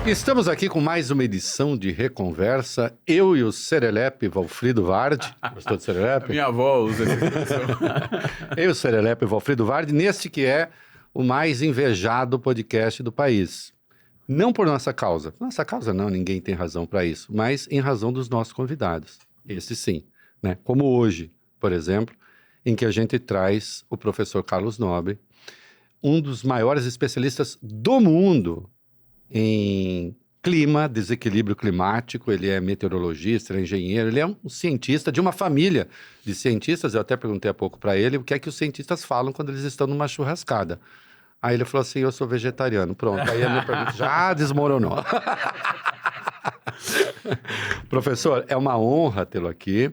Estamos aqui com mais uma edição de Reconversa. Eu e o Serelepe Valfrido Vardi. Gostou do Serelepe? Minha avó usa essa expressão. Eu e o Serelepe Valfrido Vardi, neste que é o mais invejado podcast do país. Não por nossa causa. Nossa causa não, ninguém tem razão para isso. Mas em razão dos nossos convidados. Esse sim, né? Como hoje, por exemplo, em que a gente traz o professor Carlos Nobre, um dos maiores especialistas do mundo em clima, desequilíbrio climático. Ele é meteorologista, ele é engenheiro, ele é um cientista de uma família de cientistas. Eu até perguntei há pouco para ele o que é que os cientistas falam quando eles estão numa churrascada. Aí ele falou assim, eu sou vegetariano. Pronto, aí a minha pergunta já desmoronou. Professor, é uma honra tê-lo aqui.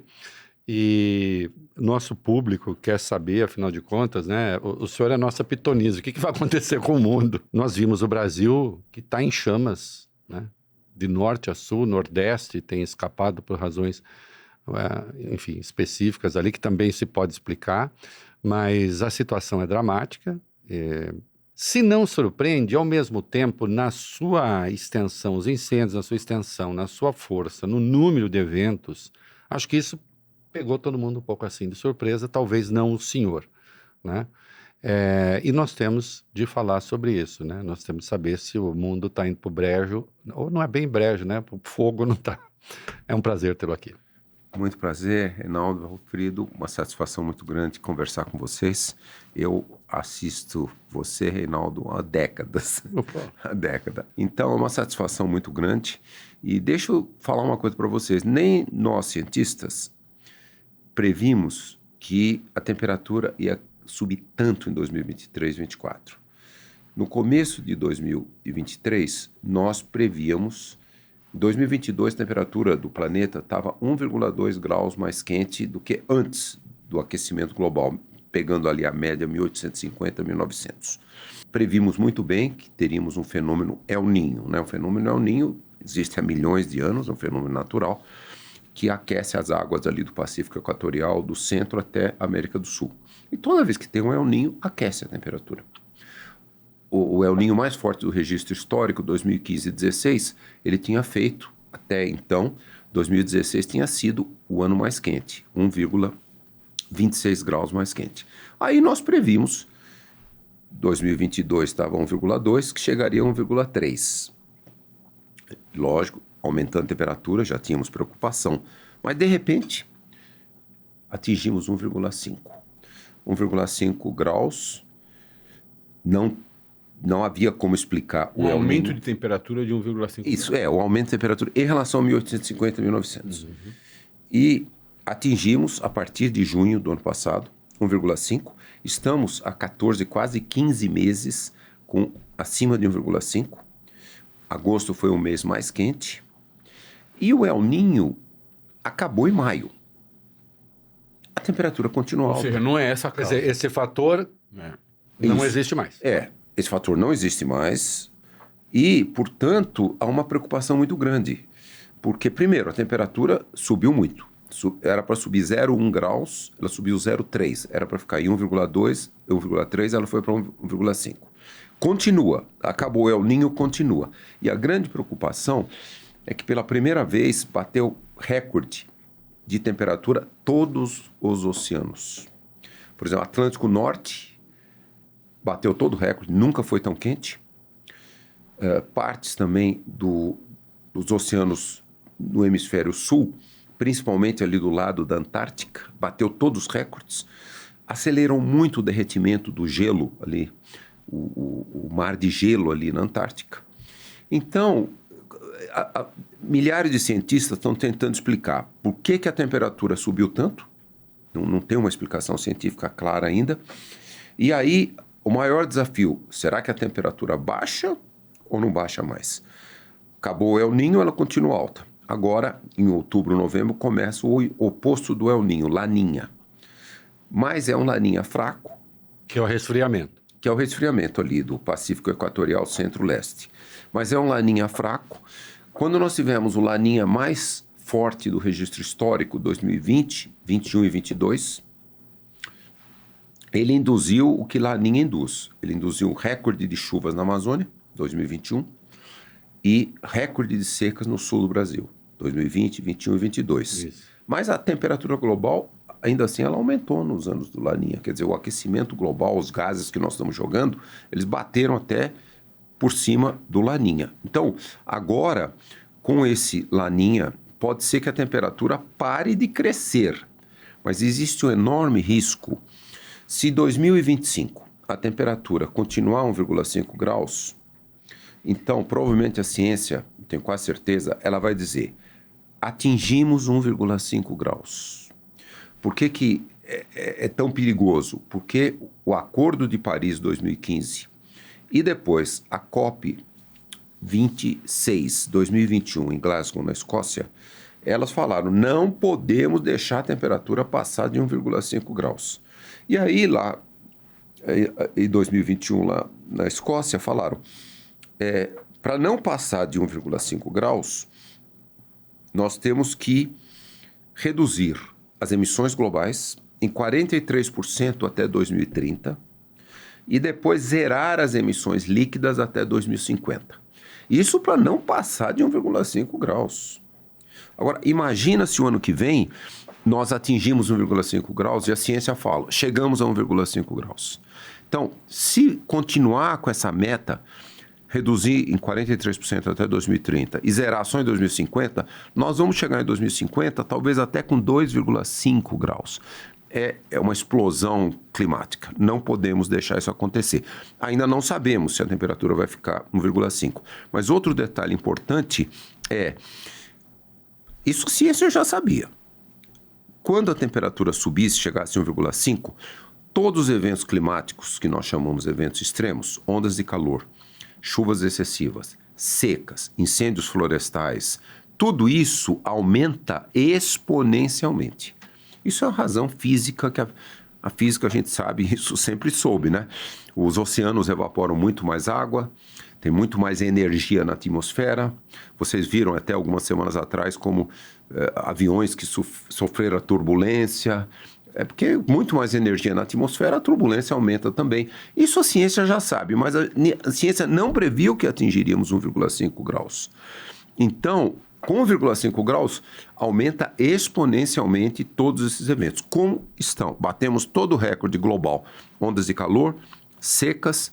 E nosso público quer saber, afinal de contas, né? O senhor é nossa pitonisa. O que vai acontecer com o mundo? Nós vimos o Brasil que está em chamas, né? De norte a sul, nordeste, tem escapado por razões, enfim, específicas ali, que também se pode explicar. Mas a situação é dramática. Se não surpreende, ao mesmo tempo, na sua extensão, os incêndios, na sua extensão, na sua força, no número de eventos, acho que isso pegou todo mundo um pouco assim de surpresa, talvez não o senhor, né? E nós temos de falar sobre isso, né? Nós temos de saber se o mundo está indo para o brejo, ou não é bem brejo, né? O fogo não está. É um prazer tê-lo aqui. Muito prazer, Reinaldo, Valfrido, uma satisfação muito grande conversar com vocês. Eu assisto você, Reinaldo, há décadas. Há décadas. Então é uma satisfação muito grande. E deixa eu falar uma coisa para vocês. Nem nós, cientistas, previmos que a temperatura ia subir tanto em 2023 e 2024. No começo de 2023, nós prevíamos, em 2022 a temperatura do planeta estava 1,2 graus mais quente do que antes do aquecimento global, pegando ali a média 1850 a 1900. Previmos muito bem que teríamos um fenômeno El Niño, né? O fenômeno El Niño existe há milhões de anos, é um fenômeno natural, que aquece as águas ali do Pacífico Equatorial, do centro até a América do Sul. E toda vez que tem um El Niño, aquece a temperatura. O El Niño mais forte do registro histórico, 2015 e 2016, ele tinha feito, até então, 2016 tinha sido o ano mais quente, 1,26 graus mais quente. Aí nós previmos, 2022 estava 1,2, que chegaria a 1,3. Lógico, aumentando a temperatura, já tínhamos preocupação. Mas, de repente, atingimos 1,5. 1,5 graus. Não havia como explicar o aumento de temperatura de 1,5 graus. Isso, o aumento de temperatura em relação a 1850 e 1900. E atingimos, a partir de junho do ano passado, 1,5. Estamos há 14, quase 15 meses com acima de 1,5. Agosto foi o mês mais quente. E o El Niño acabou em maio. A temperatura continua alta. Ou seja, não é essa a causa. Quer dizer, esse fator não existe mais. Esse fator não existe mais. E, portanto, há uma preocupação muito grande. Porque, primeiro, a temperatura subiu muito. Era para subir 0,1 graus, ela subiu 0,3. Era para ficar em 1,2, 1,3, ela foi para 1,5. Continua. Acabou o El Niño, continua. E a grande preocupação é que pela primeira vez bateu recorde de temperatura todos os oceanos. Por exemplo, Atlântico Norte bateu todo o recorde, nunca foi tão quente. Partes também dos oceanos no hemisfério sul, principalmente ali do lado da Antártica, bateu todos os recordes. Aceleram muito o derretimento do gelo ali, o mar de gelo ali na Antártica. Então, milhares de cientistas estão tentando explicar por que a temperatura subiu tanto. Não tem uma explicação científica clara ainda. E aí, o maior desafio, será que a temperatura baixa ou não baixa mais? Acabou o El Niño, ela continua alta. Agora, em outubro, novembro, começa o oposto do El Niño, Laninha. Mas é um Laninha fraco. Que é o resfriamento. Que é o resfriamento ali do Pacífico Equatorial Centro-Leste. Mas é um Laninha fraco. Quando nós tivemos o Laninha mais forte do registro histórico, 2020, 21 e 22, ele induziu o que Laninha induz. Ele induziu um recorde de chuvas na Amazônia, 2021, e recorde de secas no sul do Brasil, 2020, 21 e 22. Isso. Mas a temperatura global, ainda assim, ela aumentou nos anos do Laninha. Quer dizer, o aquecimento global, os gases que nós estamos jogando, eles bateram até por cima do Laninha. Então, agora, com esse Laninha, pode ser que a temperatura pare de crescer. Mas existe um enorme risco. Se 2025 a temperatura continuar 1,5 graus, então provavelmente a ciência, tenho quase certeza, ela vai dizer, atingimos 1,5 graus. Por que é tão perigoso? Porque o Acordo de Paris 2015 e depois a COP 26, 2021, em Glasgow, na Escócia, elas falaram, não podemos deixar a temperatura passar de 1,5 graus. E aí, lá, em 2021, lá na Escócia, falaram, para não passar de 1,5 graus, nós temos que reduzir as emissões globais em 43% até 2030 e depois zerar as emissões líquidas até 2050. Isso para não passar de 1,5 graus. Agora, imagina se o ano que vem nós atingimos 1,5 graus e a ciência fala, chegamos a 1,5 graus. Então, se continuar com essa meta, reduzir em 43% até 2030 e zerar só em 2050, nós vamos chegar em 2050 talvez até com 2,5 graus. É uma explosão climática. Não podemos deixar isso acontecer. Ainda não sabemos se a temperatura vai ficar 1,5. Mas outro detalhe importante isso a ciência já sabia. Quando a temperatura subisse, chegasse a 1,5, todos os eventos climáticos que nós chamamos de eventos extremos, ondas de calor, chuvas excessivas, secas, incêndios florestais, tudo isso aumenta exponencialmente. Isso é uma razão física que a física a gente sabe, isso sempre soube, né? Os oceanos evaporam muito mais água, tem muito mais energia na atmosfera. Vocês viram até algumas semanas atrás como aviões que sofreram a turbulência. É porque muito mais energia na atmosfera, a turbulência aumenta também. Isso a ciência já sabe, mas a ciência não previu que atingiríamos 1,5 graus. Então, com 1,5 graus, aumenta exponencialmente todos esses eventos. Como estão? Batemos todo o recorde global. Ondas de calor, secas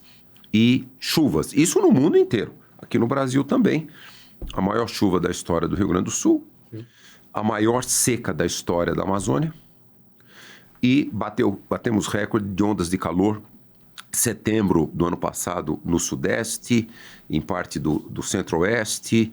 e chuvas. Isso no mundo inteiro. Aqui no Brasil também. A maior chuva da história do Rio Grande do Sul. A maior seca da história da Amazônia. E batemos recorde de ondas de calor. Setembro do ano passado no Sudeste, em parte do Centro-Oeste,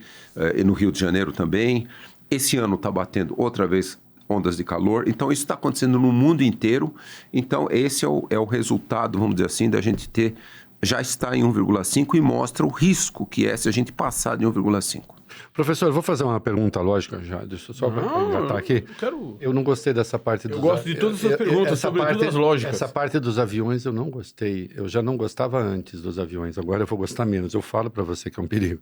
e no Rio de Janeiro também. Esse ano está batendo outra vez ondas de calor. Então, isso está acontecendo no mundo inteiro. Então, esse é o resultado, vamos dizer assim, da gente ter... Já está em 1,5 e mostra o risco que é se a gente passar de 1,5. Professor, eu vou fazer uma pergunta lógica já. Deixa eu só engatar aqui. Eu não gostei dessa parte dos... Eu gosto de todas as perguntas, sobretudo as lógicas. Essa parte dos aviões eu não gostei. Eu já não gostava antes dos aviões. Agora eu vou gostar menos. Eu falo para você que é um perigo.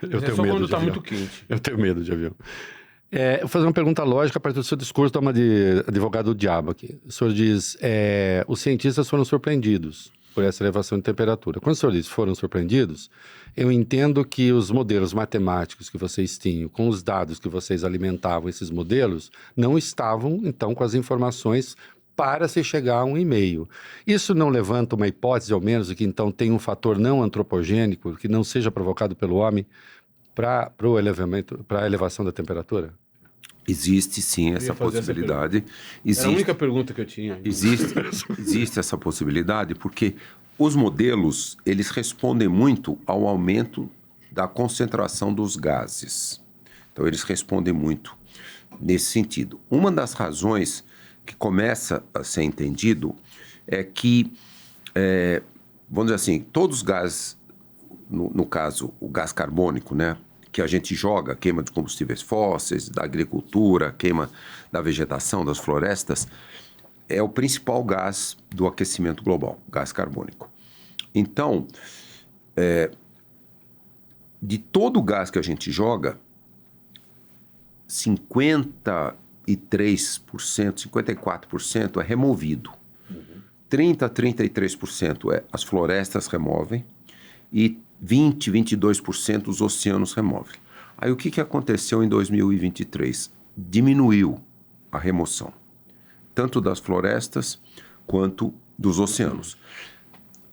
Eu tenho só medo quando de está avião. muito quente. Eu tenho medo de avião. Eu vou fazer uma pergunta lógica a partir do seu discurso, toma de advogado do diabo aqui. O senhor diz, os cientistas foram surpreendidos por essa elevação de temperatura. Quando o senhor diz foram surpreendidos, eu entendo que os modelos matemáticos que vocês tinham, com os dados que vocês alimentavam esses modelos, não estavam, então, com as informações para se chegar a 1,5. Isso não levanta uma hipótese, ao menos, de que, então, tem um fator não antropogênico, que não seja provocado pelo homem, para a elevação da temperatura? Existe sim essa possibilidade. Era a única pergunta que eu tinha. Existe essa possibilidade porque os modelos eles respondem muito ao aumento da concentração dos gases. Então eles respondem muito nesse sentido. Uma das razões que começa a ser entendido é que, vamos dizer assim, todos os gases, no caso o gás carbônico, né? Que a gente joga, queima de combustíveis fósseis, da agricultura, queima da vegetação, das florestas, é o principal gás do aquecimento global, gás carbônico. Então, de todo o gás que a gente joga, 53%, 54% é removido. 30% a 33% as florestas removem e 20, 22% os oceanos removem. Aí o que aconteceu em 2023? Diminuiu a remoção, tanto das florestas quanto dos oceanos.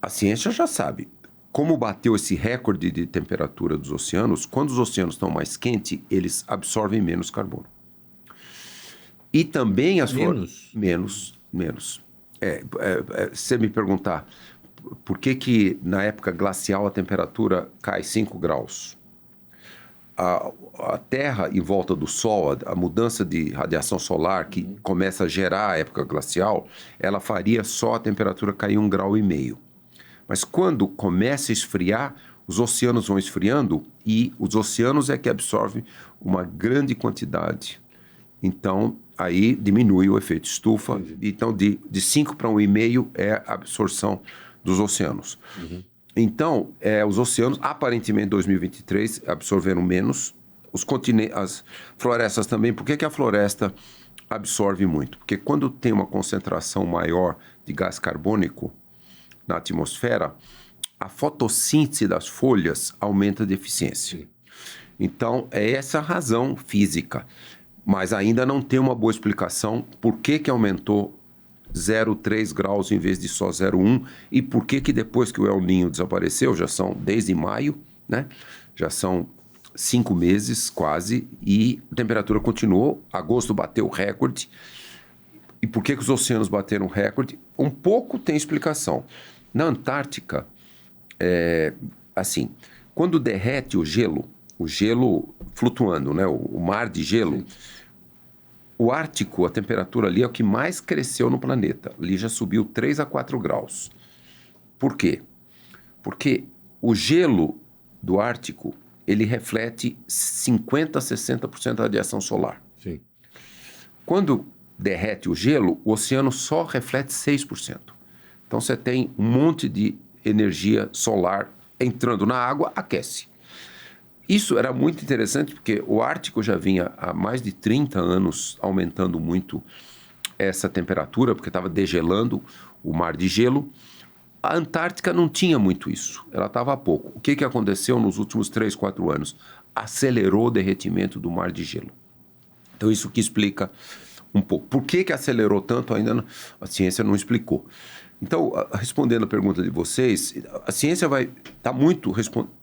A ciência já sabe. Como bateu esse recorde de temperatura dos oceanos, quando os oceanos estão mais quentes, eles absorvem menos carbono. E também as Menos? Menos. Se você me perguntar por que na época glacial a temperatura cai 5 graus, a Terra em volta do Sol, a mudança de radiação solar que começa a gerar a época glacial, ela faria só a temperatura cair 1,5 graus. Mas quando começa a esfriar, os oceanos vão esfriando e os oceanos é que absorvem uma grande quantidade. Então, aí diminui o efeito estufa. Então, de 5 para 1,5 é a absorção dos oceanos. Então, os oceanos, aparentemente, em 2023, absorveram menos. As florestas também. Por que a floresta absorve muito? Porque quando tem uma concentração maior de gás carbônico na atmosfera, a fotossíntese das folhas aumenta de eficiência. Então, é essa a razão física. Mas ainda não tem uma boa explicação por que aumentou 0,3 graus em vez de só 0,1 e por que depois que o El Niño desapareceu, já são desde maio, né? Já são 5 meses quase e a temperatura continuou, agosto bateu o recorde. E por que os oceanos bateram recorde? Um pouco tem explicação. Na Antártica, assim, quando derrete o gelo flutuando, né? O mar de gelo, sim. O Ártico, a temperatura ali é o que mais cresceu no planeta. Ali já subiu 3 a 4 graus. Por quê? Porque o gelo do Ártico, ele reflete 50% a 60% da radiação solar. Sim. Quando derrete o gelo, o oceano só reflete 6%. Então você tem um monte de energia solar entrando na água, aquece. Isso era muito interessante porque o Ártico já vinha há mais de 30 anos aumentando muito essa temperatura, porque estava degelando o mar de gelo. A Antártica não tinha muito isso, ela estava há pouco. O que aconteceu nos últimos 3, 4 anos? Acelerou o derretimento do mar de gelo. Então isso que explica um pouco. Por que acelerou tanto ainda a ciência não explicou. Então, respondendo a pergunta de vocês, a ciência vai estar muito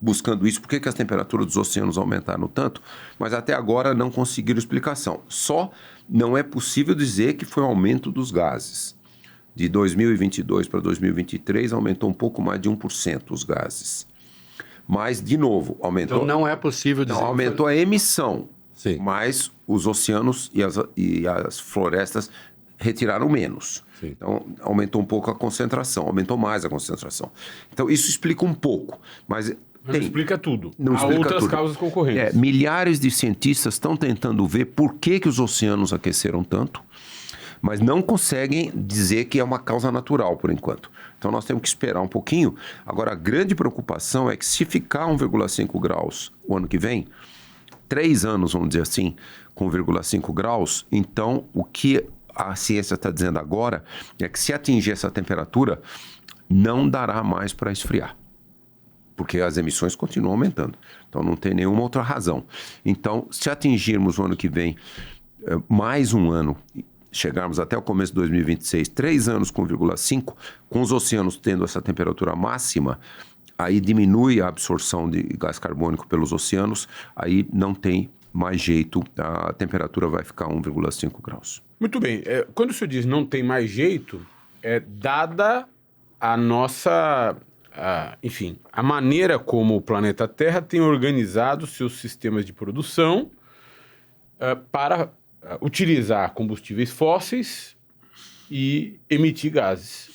buscando isso, por que as temperaturas dos oceanos aumentaram tanto, mas até agora não conseguiram explicação. Só não é possível dizer que foi um aumento dos gases. De 2022 para 2023, aumentou um pouco mais de 1% os gases. Mas, de novo, aumentou... Então não é possível dizer... Não, aumentou a emissão, sim. Mas os oceanos e as florestas retiraram menos. Sim. Então, aumentou um pouco a concentração, aumentou mais a concentração. Então, isso explica um pouco, mas não explica tudo. Não Há outras causas concorrentes. Milhares de cientistas estão tentando ver por que os oceanos aqueceram tanto, mas não conseguem dizer que é uma causa natural, por enquanto. Então, nós temos que esperar um pouquinho. Agora, a grande preocupação é que se ficar 1,5 graus o ano que vem, 3 anos, vamos dizer assim, com 1,5 graus, então o que a ciência está dizendo agora é que se atingir essa temperatura, não dará mais para esfriar. Porque as emissões continuam aumentando. Então não tem nenhuma outra razão. Então, se atingirmos o ano que vem mais um ano, chegarmos até o começo de 2026, 3 anos com 1,5, com os oceanos tendo essa temperatura máxima, aí diminui a absorção de gás carbônico pelos oceanos, aí não tem mais jeito, a temperatura vai ficar 1,5 graus. Muito bem. Quando o senhor diz não tem mais jeito, dada a nossa... enfim, a maneira como o planeta Terra tem organizado seus sistemas de produção para utilizar combustíveis fósseis e emitir gases.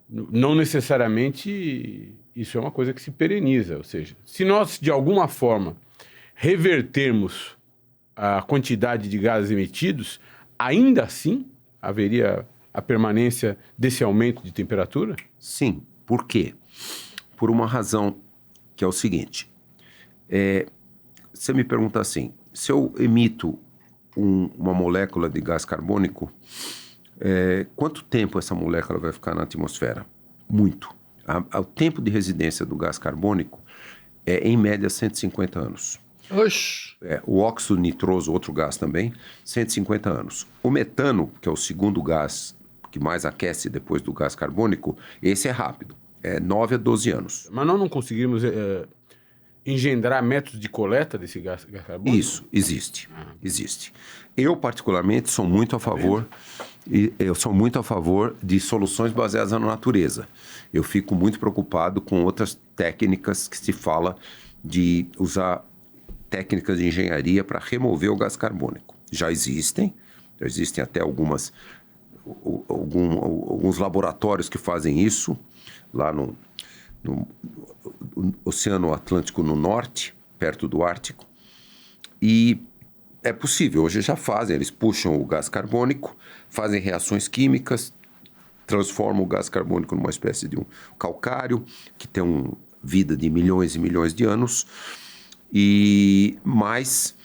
Não necessariamente isso é uma coisa que se pereniza, ou seja, se nós, de alguma forma, revertermos a quantidade de gases emitidos, ainda assim haveria a permanência desse aumento de temperatura? Sim. Por quê? Por uma razão que é o seguinte. Você me pergunta assim, se eu emito uma molécula de gás carbônico, quanto tempo essa molécula vai ficar na atmosfera? Muito. O tempo de residência do gás carbônico é, em média, 150 anos. Oxi. O óxido nitroso, outro gás também, 150 anos. O metano, que é o segundo gás que mais aquece depois do gás carbônico, esse é rápido, é 9 a 12 anos. Mas nós não conseguimos engendrar métodos de coleta desse gás carbônico? Isso, existe. Eu, particularmente, sou muito a favor... Eu sou muito a favor de soluções baseadas na natureza. Eu fico muito preocupado com outras técnicas que se fala de usar técnicas de engenharia para remover o gás carbônico. Já existem até alguns laboratórios que fazem isso, lá no Oceano Atlântico no norte, perto do Ártico, e é possível, hoje já fazem, eles puxam o gás carbônico, fazem reações químicas, transformam o gás carbônico numa espécie de um calcário, que tem uma vida de milhões e milhões de anos, mas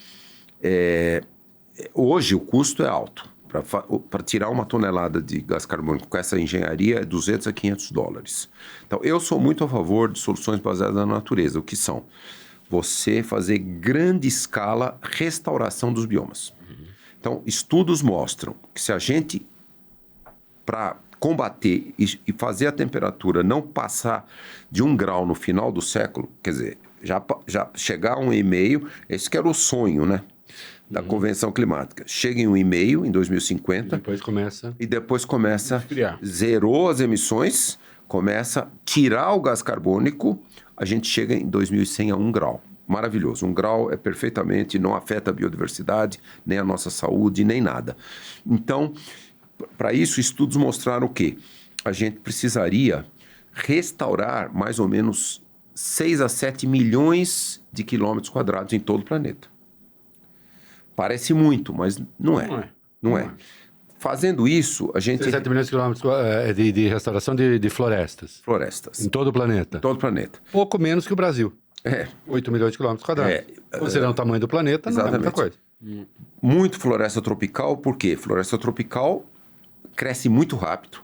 hoje o custo é alto. Para tirar uma tonelada de gás carbônico com essa engenharia é $200 a $500. Então, eu sou muito a favor de soluções baseadas na natureza, o que são? Você fazer grande escala restauração dos biomas. Então, estudos mostram que se a gente, para combater e fazer a temperatura não passar de 1 grau no final do século, quer dizer, já chegar a 1,5, esse que era o sonho, né? Da Convenção Climática. Chega em 1,5 em 2050. E depois começa zerou as emissões, começa a tirar o gás carbônico, a gente chega em 2100 a 1 grau. Maravilhoso. 1 grau é perfeitamente, não afeta a biodiversidade, nem a nossa saúde, nem nada. Então, para isso, estudos mostraram o quê? A gente precisaria restaurar mais ou menos 6 a 7 milhões de quilômetros quadrados em todo o planeta. Parece muito, mas não é. Não é. Fazendo isso, a gente... 7 milhões de quilômetros de restauração de florestas. Florestas. Em todo o planeta. Todo o planeta. Pouco menos que o Brasil. 8 milhões de quilômetros quadrados. Considerando o tamanho do planeta, exatamente. Não é muita coisa. Muito floresta tropical, por quê? Floresta tropical cresce muito rápido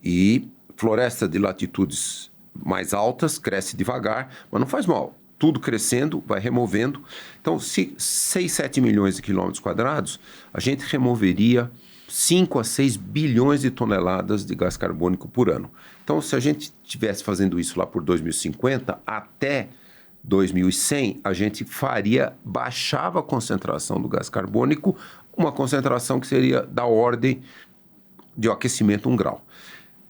e floresta de latitudes mais altas cresce devagar, mas não faz mal. Tudo crescendo, vai removendo. Então, se 6, 7 milhões de quilômetros quadrados, a gente removeria 5 a 6 bilhões de toneladas de gás carbônico por ano. Então, se a gente estivesse fazendo isso lá por 2050, até 2100, a gente baixava a concentração do gás carbônico, uma concentração que seria da ordem de aquecimento 1 grau.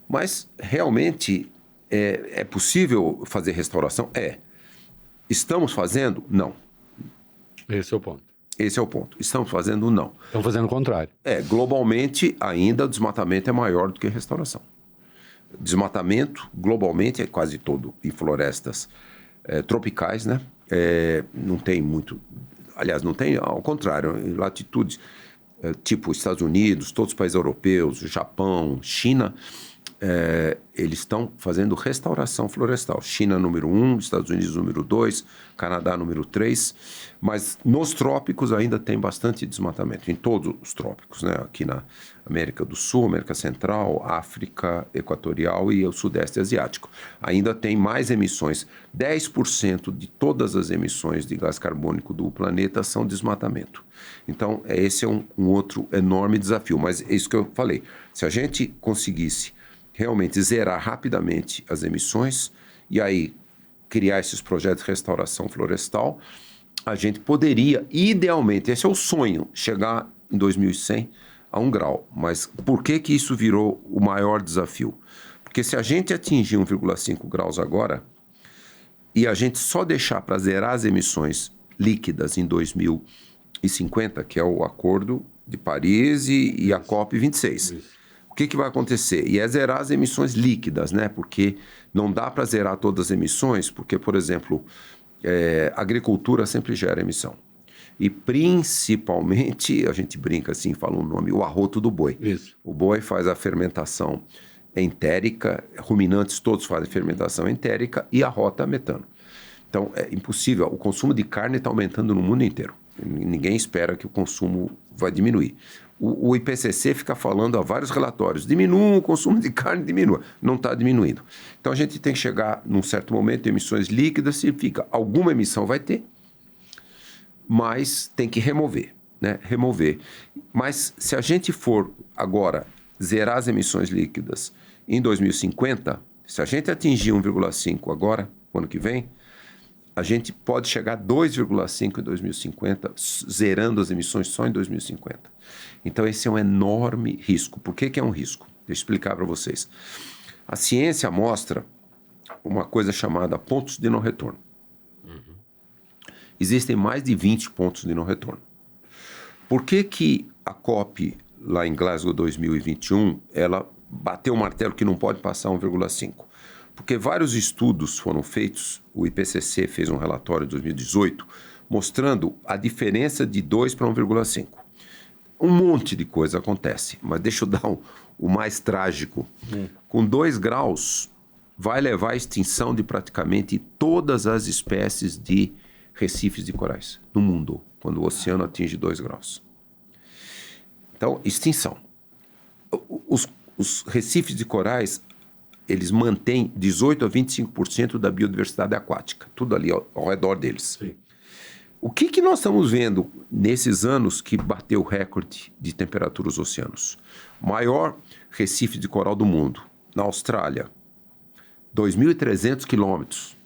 Mas, realmente, é possível fazer restauração? Estamos fazendo? Não. Esse é o ponto. Esse é o ponto. Estamos fazendo? Não. Estamos fazendo o contrário. Globalmente, ainda o desmatamento é maior do que a restauração. Desmatamento, globalmente, é quase todo em florestas tropicais, né? Não tem muito... Aliás, não tem, ao contrário, em latitudes tipo Estados Unidos, todos os países europeus, Japão, China... eles estão fazendo restauração florestal. China número 1, Estados Unidos número 2, Canadá número 3, mas nos trópicos ainda tem bastante desmatamento, em todos os trópicos, né? Aqui na América do Sul, América Central, África Equatorial e o Sudeste Asiático. Ainda tem mais emissões. 10% de todas as emissões de gás carbônico do planeta são desmatamento. Então, esse é um outro enorme desafio, mas é isso que eu falei. Se a gente conseguisse realmente zerar rapidamente as emissões e aí criar esses projetos de restauração florestal, a gente poderia, idealmente, esse é o sonho, chegar em 2100 a 1 grau. Mas por que isso virou o maior desafio? Porque se a gente atingir 1,5 graus agora e a gente só deixar para zerar as emissões líquidas em 2050, que é o Acordo de Paris e a COP26, o que vai acontecer? E é zerar as emissões líquidas, né? Porque não dá para zerar todas as emissões, porque, por exemplo, a agricultura sempre gera emissão. E principalmente, a gente brinca assim, fala um nome, o arroto do boi. Isso. O boi faz a fermentação entérica, ruminantes todos fazem fermentação entérica e arrota metano. Então, é impossível. O consumo de carne está aumentando no mundo inteiro. Ninguém espera que o consumo vai diminuir. O IPCC fica falando a vários relatórios, diminua o consumo de carne, diminua. Não está diminuindo. Então a gente tem que chegar num certo momento, emissões líquidas, significa alguma emissão vai ter, mas tem que remover, né? Remover. Mas se a gente for agora zerar as emissões líquidas em 2050, se a gente atingir 1,5 agora, ano que vem, a gente pode chegar a 2,5 em 2050, zerando as emissões só em 2050. Então, esse é um enorme risco. Por que é um risco? Deixa eu explicar para vocês. A ciência mostra uma coisa chamada pontos de não retorno. Existem mais de 20 pontos de não retorno. Por que a COP, lá em Glasgow 2021, ela bateu o martelo que não pode passar 1,5? Porque vários estudos foram feitos, o IPCC fez um relatório em 2018, mostrando a diferença de 2 para 1,5. Um monte de coisa acontece, mas deixa eu dar o mais trágico. Com 2 graus, vai levar à extinção de praticamente todas as espécies de recifes de corais no mundo, quando o oceano atinge 2 graus. Então, extinção. Os recifes de corais, eles mantêm 18% a 25% da biodiversidade aquática, tudo ali ao redor deles. Sim. O que nós estamos vendo nesses anos que bateu o recorde de temperatura dos oceanos? Maior recife de coral do mundo, na Austrália, 2.300 quilômetros,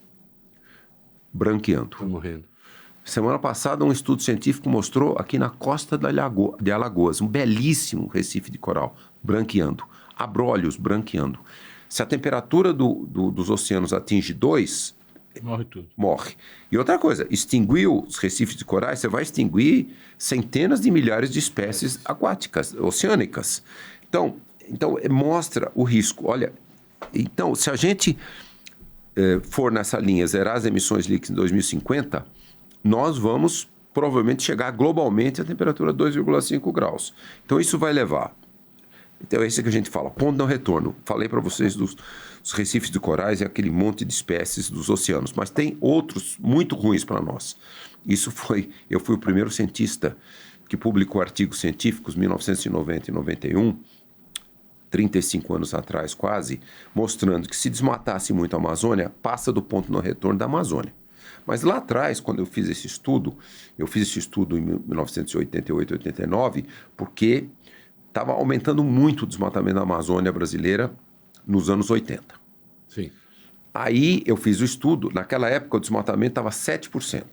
branqueando. Tô morrendo. Semana passada, um estudo científico mostrou aqui na costa de Alagoas, um belíssimo recife de coral, branqueando. Abrolhos, branqueando. Se a temperatura dos oceanos atinge 2, morre tudo. Morre. E outra coisa, extinguir os recifes de corais, você vai extinguir centenas de milhares de espécies aquáticas, oceânicas. Então mostra o risco. Olha, então, se a gente for nessa linha, zerar as emissões líquidas em 2050, nós vamos provavelmente chegar globalmente a temperatura 2,5 graus. Então, isso vai levar. Então, esse que a gente fala, ponto de não retorno. Falei para vocês dos recifes de corais e aquele monte de espécies dos oceanos, mas tem outros muito ruins para nós. Eu fui o primeiro cientista que publicou artigos científicos em 1990 e 91, 35 anos atrás quase, mostrando que se desmatasse muito a Amazônia, passa do ponto de não retorno da Amazônia. Mas lá atrás, quando eu fiz esse estudo em 1988, 89, porque estava aumentando muito o desmatamento da Amazônia brasileira nos anos 80. Sim. Aí eu fiz o estudo, naquela época o desmatamento estava 7%.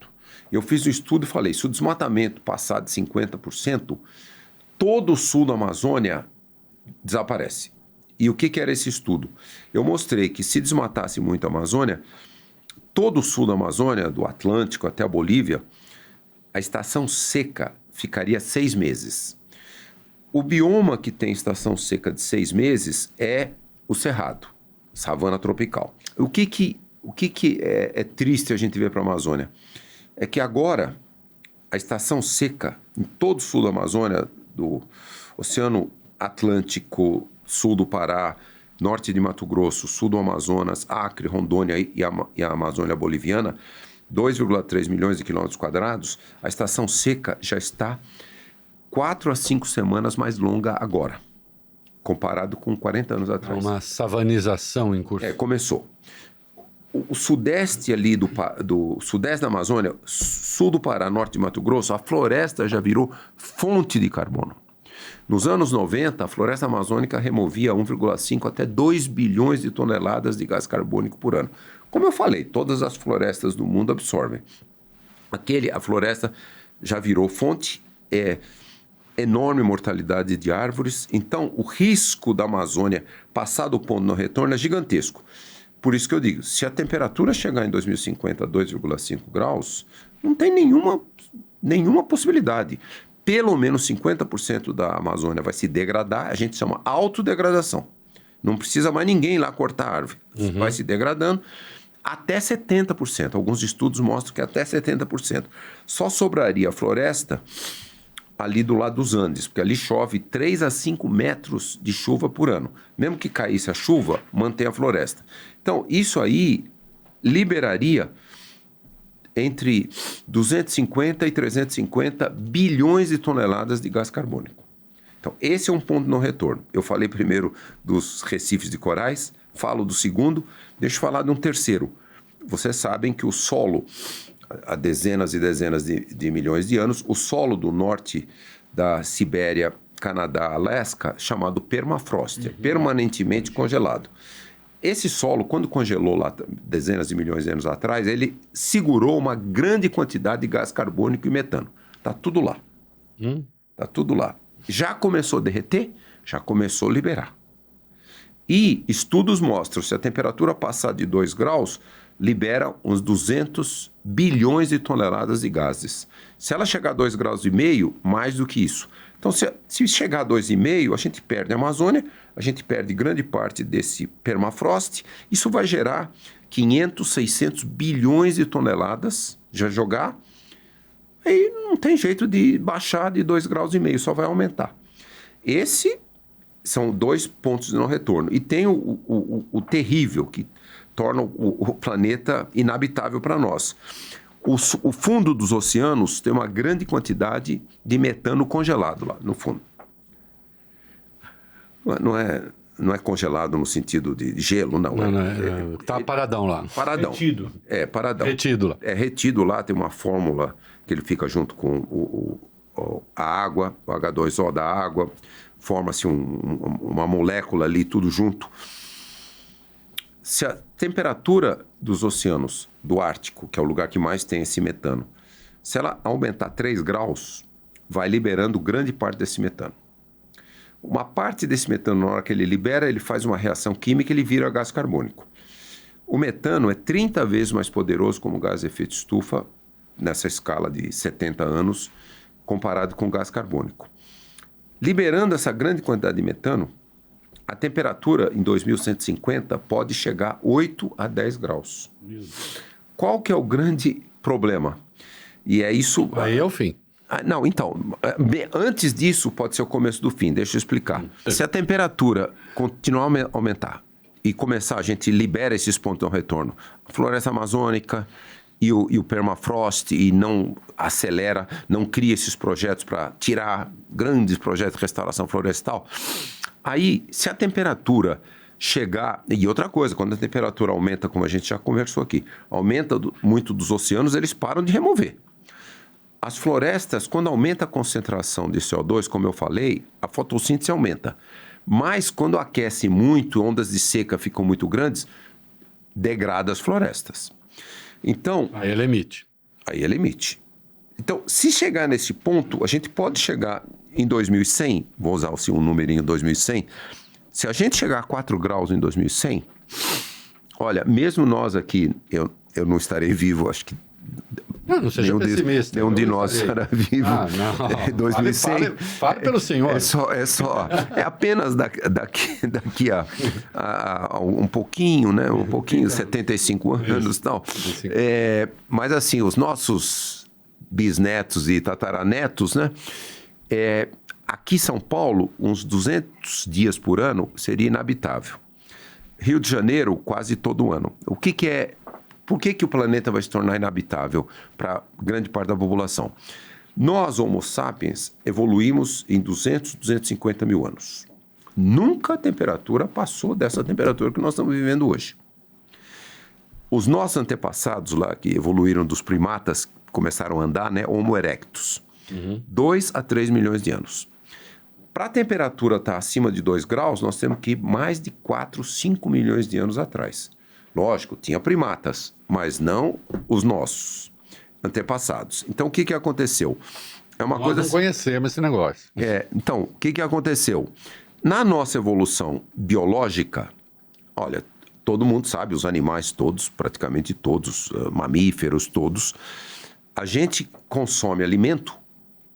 Eu fiz o estudo e falei, se o desmatamento passar de 50%, todo o sul da Amazônia desaparece. E o que era esse estudo? Eu mostrei que se desmatasse muito a Amazônia, todo o sul da Amazônia, do Atlântico até a Bolívia, a estação seca ficaria 6 meses. O bioma que tem estação seca de 6 meses é o Cerrado, savana tropical. O que é triste a gente ver para a Amazônia? É que agora a estação seca em todo o sul da Amazônia, do Oceano Atlântico, sul do Pará, norte de Mato Grosso, sul do Amazonas, Acre, Rondônia e a Amazônia boliviana, 2,3 milhões de quilômetros quadrados, a estação seca já está 4 a 5 semanas mais longa agora, comparado com 40 anos atrás. Uma savanização em curso. Começou. O sudeste ali do sudeste da Amazônia, sul do Pará, norte de Mato Grosso, a floresta já virou fonte de carbono. Nos anos 90, a floresta amazônica removia 1,5 até 2 bilhões de toneladas de gás carbônico por ano. Como eu falei, todas as florestas do mundo absorvem. A floresta já virou fonte, enorme mortalidade de árvores. Então, o risco da Amazônia passar do ponto de não retorno é gigantesco. Por isso que eu digo, se a temperatura chegar em 2050 a 2,5 graus, não tem nenhuma possibilidade. Pelo menos 50% da Amazônia vai se degradar, a gente chama autodegradação. Não precisa mais ninguém lá cortar a árvore. Vai se degradando até 70%. Alguns estudos mostram que até 70%. Só sobraria a floresta ali do lado dos Andes, porque ali chove 3 a 5 metros de chuva por ano. Mesmo que caísse a chuva, mantém a floresta. Então, isso aí liberaria entre 250 e 350 bilhões de toneladas de gás carbônico. Então, esse é um ponto de não retorno. Eu falei primeiro dos recifes de corais, falo do segundo, deixa eu falar de um terceiro. Vocês sabem que o solo, há dezenas e dezenas de milhões de anos, o solo do norte da Sibéria, Canadá, Alasca, chamado permafrost, é permanentemente congelado. Esse solo, quando congelou lá dezenas de milhões de anos atrás, ele segurou uma grande quantidade de gás carbônico e metano. Está tudo lá. Está tudo lá. Já começou a derreter, já começou a liberar. E estudos mostram, se a temperatura passar de 2 graus, libera uns 200 bilhões de toneladas de gases. Se ela chegar a 2,5 graus, mais do que isso. Então, se chegar a 2,5, a gente perde a Amazônia, a gente perde grande parte desse permafrost. Isso vai gerar 500, 600 bilhões de toneladas, já jogar. Aí não tem jeito de baixar de 2,5 graus, só vai aumentar. Esse são 2 pontos de não retorno. E tem o terrível, que torna o planeta inabitável para nós. O fundo dos oceanos tem uma grande quantidade de metano congelado lá no fundo. Não é congelado no sentido de gelo, não. Tá paradão lá. Paradão. Retido. É, paradão. Retido lá. É retido lá, tem uma fórmula que ele fica junto com a água, o H2O da água, forma-se uma molécula ali, tudo junto. Se a temperatura dos oceanos do Ártico, que é o lugar que mais tem esse metano, se ela aumentar 3 graus, vai liberando grande parte desse metano. Uma parte desse metano, na hora que ele libera, ele faz uma reação química e ele vira gás carbônico. O metano é 30 vezes mais poderoso como gás de efeito estufa, nessa escala de 70 anos, comparado com o gás carbônico. Liberando essa grande quantidade de metano, a temperatura em 2150 pode chegar a 8 a 10 graus. Qual que é o grande problema? E é isso... Aí é o fim. Não, então, antes disso pode ser o começo do fim, deixa eu explicar. Se a temperatura continuar a aumentar e começar, a gente libera esses pontos de não retorno, a floresta amazônica e o permafrost, e não acelera, não cria esses projetos para tirar grandes projetos de restauração florestal, aí, se a temperatura chegar... E outra coisa, quando a temperatura aumenta, como a gente já conversou aqui, aumenta muito dos oceanos, eles param de remover. As florestas, quando aumenta a concentração de CO2, como eu falei, a fotossíntese aumenta. Mas quando aquece muito, ondas de seca ficam muito grandes, degrada as florestas. Então... Aí ele emite. Aí ele emite. Então, se chegar nesse ponto, a gente pode chegar em 2100, vou usar um numerinho 2100, se a gente chegar a 4 graus em 2100, olha, mesmo nós aqui, eu não estarei vivo, acho que Não seja pessimista. Nenhum de nós estará vivo. Não. 2100. Fale pelo senhor. É apenas daqui a um pouquinho, né? Um pouquinho, 75 anos e tal. Mas assim, os nossos bisnetos e tataranetos, né? Aqui em São Paulo, uns 200 dias por ano seria inabitável. Rio de Janeiro, quase todo ano. O que é... Por que o planeta vai se tornar inabitável para grande parte da população? Nós, Homo sapiens, evoluímos em 200, 250 mil anos. Nunca a temperatura passou dessa temperatura que nós estamos vivendo hoje. Os nossos antepassados lá, que evoluíram dos primatas, começaram a andar, né? Homo erectus. 2 a 3 milhões de anos. Para a temperatura estar acima de 2 graus, nós temos que ir mais de 4, 5 milhões de anos atrás. Lógico, tinha primatas, mas não os nossos antepassados. Então, o que aconteceu? Nós não conhecemos esse negócio. Então, o que aconteceu? Na nossa evolução biológica, olha, todo mundo sabe, os animais todos, praticamente todos, mamíferos todos, a gente consome alimento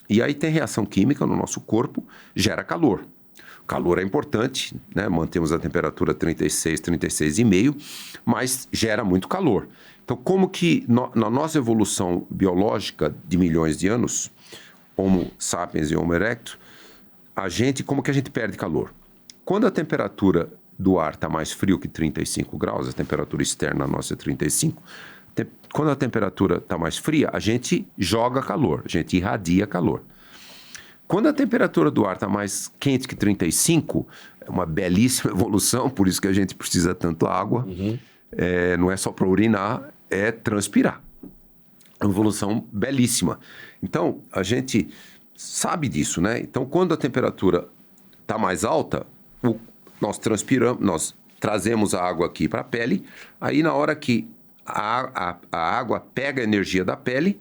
e aí tem reação química no nosso corpo, gera calor. Calor é importante, né? Mantemos a temperatura 36, 36,5, mas gera muito calor. Então, como que na nossa evolução biológica de milhões de anos, Homo sapiens e Homo erectus, como que a gente perde calor? Quando a temperatura do ar está mais frio que 35 graus, a temperatura externa nossa é 35, Quando a temperatura está mais fria, a gente joga calor, a gente irradia calor. Quando a temperatura do ar está mais quente que 35, é uma belíssima evolução, por isso que a gente precisa tanto água. Não é só para urinar, é transpirar. É uma evolução belíssima. Então, a gente sabe disso, né? Então, quando a temperatura está mais alta, nós transpiramos, nós trazemos a água aqui para a pele, aí na hora que a água pega a energia da pele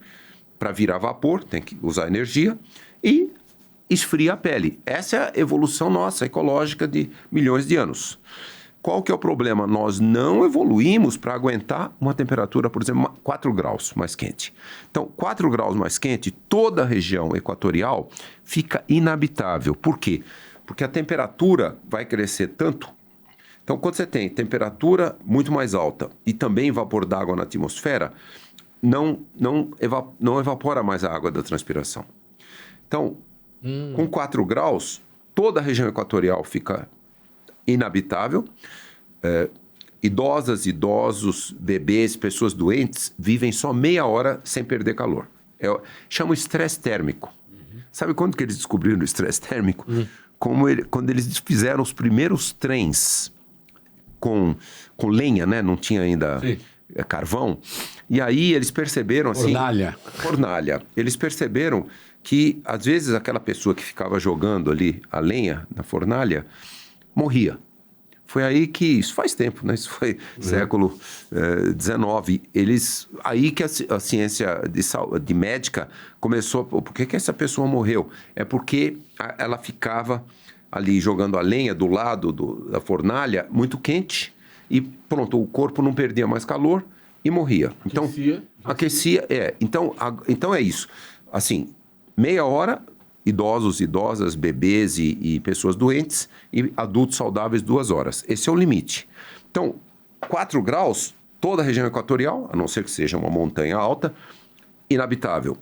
para virar vapor, tem que usar energia, e esfria a pele. Essa é a evolução nossa, ecológica, de milhões de anos. Qual que é o problema? Nós não evoluímos para aguentar uma temperatura, por exemplo, 4 graus mais quente. Então, 4 graus mais quente, toda a região equatorial fica inabitável. Por quê? Porque a temperatura vai crescer tanto. Então, quando você tem temperatura muito mais alta e também vapor d'água na atmosfera, não evapora mais a água da transpiração. Então, com 4 graus, toda a região equatorial fica inabitável. Idosos, bebês, pessoas doentes vivem só meia hora sem perder calor. Chama estresse térmico. Sabe quando que eles descobriram o estresse térmico? Quando eles fizeram os primeiros trens com lenha, né? Não tinha ainda carvão. E aí eles perceberam assim... Fornalha. Eles perceberam que, às vezes, aquela pessoa que ficava jogando ali a lenha na fornalha morria. Foi aí que... Isso faz tempo, né? Isso foi século XIX. Aí que a ciência de médica começou... Por que essa pessoa morreu? É porque ela ficava ali jogando a lenha do lado da fornalha, muito quente, e pronto, o corpo não perdia mais calor e morria. Então, aquecia. Então é isso. Assim, meia hora, idosos, idosas, bebês e pessoas doentes, e adultos saudáveis 2 horas. Esse é o limite. Então, 4 graus, toda a região equatorial, a não ser que seja uma montanha alta, inabitável.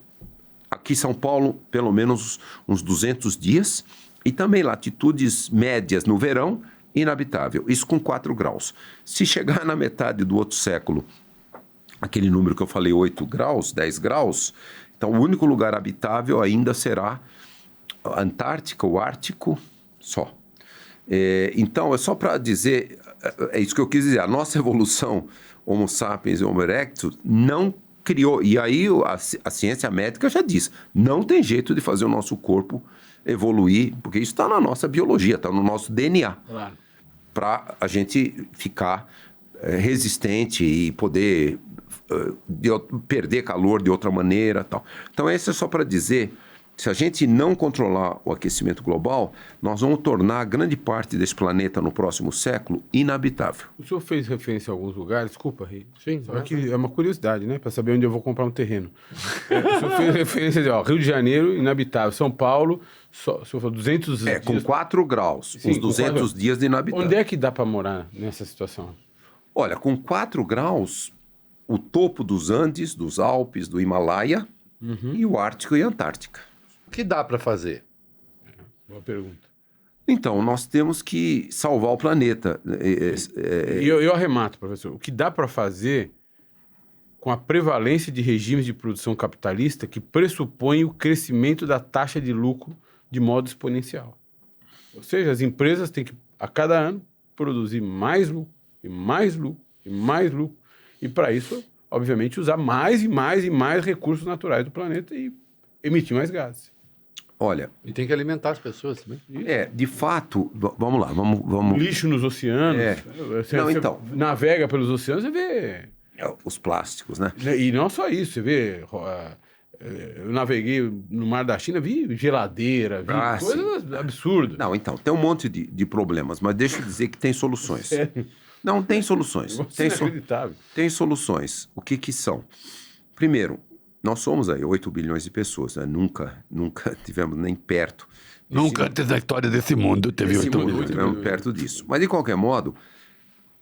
Aqui São Paulo, pelo menos uns 200 dias, e também latitudes médias no verão, inabitável. Isso com 4 graus. Se chegar na metade do outro século, aquele número que eu falei, 8 graus, 10 graus, então o único lugar habitável ainda será a Antártica, o Ártico, só. Então, é só para dizer, é isso que eu quis dizer, a nossa evolução Homo sapiens e Homo erectus não criou, e aí a ciência médica já diz, não tem jeito de fazer o nosso corpo evoluir, porque isso está na nossa biologia, está no nosso DNA. Claro. Para a gente ficar resistente e poder perder calor de outra maneira, tal. Então, isso é só para dizer, se a gente não controlar o aquecimento global, nós vamos tornar grande parte desse planeta no próximo século inabitável. O senhor fez referência a alguns lugares, desculpa, Rei. Sim. Só que é uma curiosidade, né? Para saber onde eu vou comprar um terreno. O senhor fez referência de Rio de Janeiro, inabitável. São Paulo, o senhor falou 200 dias. Com 4 graus, uns 200 dias de inabitável. Onde é que dá para morar nessa situação? Olha, com 4 graus, o topo dos Andes, dos Alpes, do Himalaia, e o Ártico e a Antártica. O que dá para fazer? Boa pergunta. Então, nós temos que salvar o planeta. Eu arremato, professor. O que dá para fazer com a prevalência de regimes de produção capitalista que pressupõem o crescimento da taxa de lucro de modo exponencial? Ou seja, as empresas têm que, a cada ano, produzir mais lucro, e mais lucro, e mais lucro. E, para isso, obviamente, usar mais e mais e mais recursos naturais do planeta e emitir mais gases. Olha... E tem que alimentar as pessoas também. De fato... Vamos lá, vamos... Lixo nos oceanos. Você navega pelos oceanos, você vê... Os plásticos, né? E não só isso, você vê... Eu naveguei no Mar da China, vi geladeira, vi coisas absurdas. Não, então, tem um monte de problemas, mas deixa eu dizer que tem soluções. Não, tem soluções. Tem soluções. O que são? Primeiro, nós somos aí 8 bilhões de pessoas, né? Nunca tivemos nem perto. Nunca antes da história desse mundo teve 8 bilhões. Tivemos perto disso. Mas, de qualquer modo,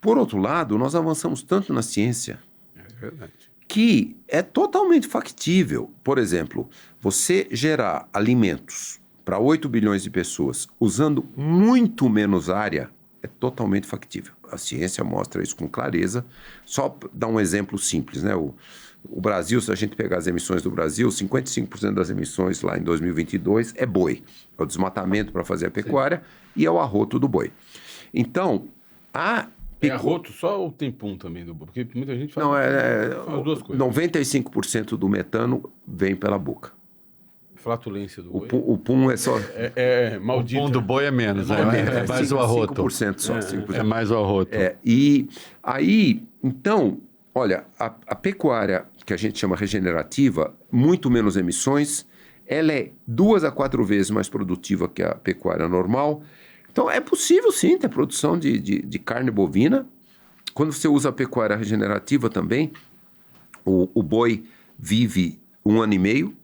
por outro lado, nós avançamos tanto na ciência que é totalmente factível. Por exemplo, você gerar alimentos para 8 bilhões de pessoas usando muito menos área é totalmente factível. A ciência mostra isso com clareza. Só dar um exemplo simples, né? O Brasil, se a gente pegar as emissões do Brasil, 55% das emissões lá em 2022 é boi. É o desmatamento para fazer a pecuária e é o arroto do boi. Então, É arroto só ou tem pum também do boi? Porque muita gente fala. Não, são as duas coisas. 95% do metano vem pela boca. Flatulência do boi. O pum é só... Maldito. O pom do boi é menos, é mais o arroto. 5% só. 5%. É mais o arroto. E aí, então, olha, a pecuária que a gente chama regenerativa, muito menos emissões, ela é 2 a 4 vezes mais produtiva que a pecuária normal. Então, é possível, sim, ter produção de carne bovina. Quando você usa a pecuária regenerativa também, o boi vive 1 ano e meio.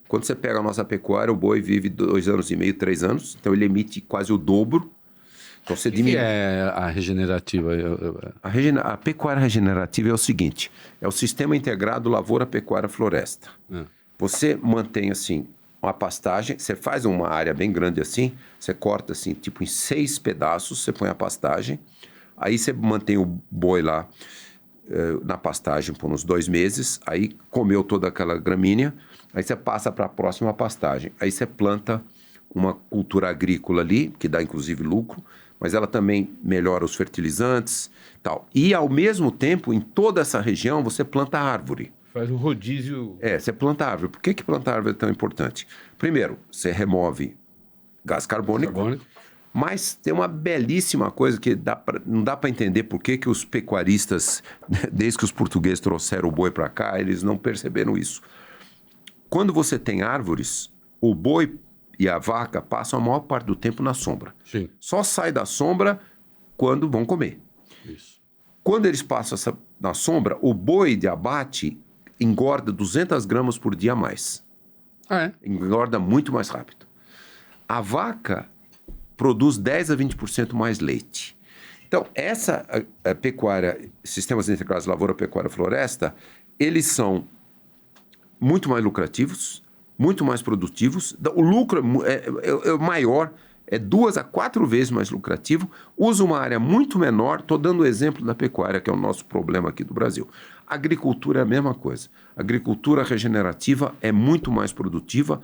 Quando você pega a nossa pecuária, o boi vive 2 anos e meio, 3 anos. Então, ele emite quase o dobro. Então, você diminui. O que é a regenerativa? A pecuária regenerativa é o seguinte, é o sistema integrado lavoura, pecuária, floresta. Você mantém, assim, uma pastagem, você faz uma área bem grande assim, você corta, assim, tipo em 6 pedaços, você põe a pastagem, aí você mantém o boi lá na pastagem por uns 2 meses, aí comeu toda aquela gramínea, aí você passa para a próxima pastagem, aí você planta uma cultura agrícola ali, que dá inclusive lucro, mas ela também melhora os fertilizantes e tal. E, ao mesmo tempo, em toda essa região, você planta árvore. Faz um rodízio. Você planta árvore. Por que plantar árvore é tão importante? Primeiro, você remove gás carbônico. Mas tem uma belíssima coisa que não dá para entender por que os pecuaristas, desde que os portugueses trouxeram o boi para cá, eles não perceberam isso. Quando você tem árvores, o boi e a vaca passam a maior parte do tempo na sombra. Sim. Só sai da sombra quando vão comer. Isso. Quando eles passam na sombra, o boi de abate engorda 200 gramas por dia a mais. Engorda muito mais rápido. A vaca produz 10 a 20% mais leite. Então, essa pecuária, sistemas integrados lavoura, pecuária, floresta, eles são muito mais lucrativos, muito mais produtivos, o lucro é maior, é 2 a 4 vezes mais lucrativo, usa uma área muito menor. Estou dando o exemplo da pecuária, que é o nosso problema aqui do Brasil. A agricultura é a mesma coisa. A agricultura regenerativa é muito mais produtiva,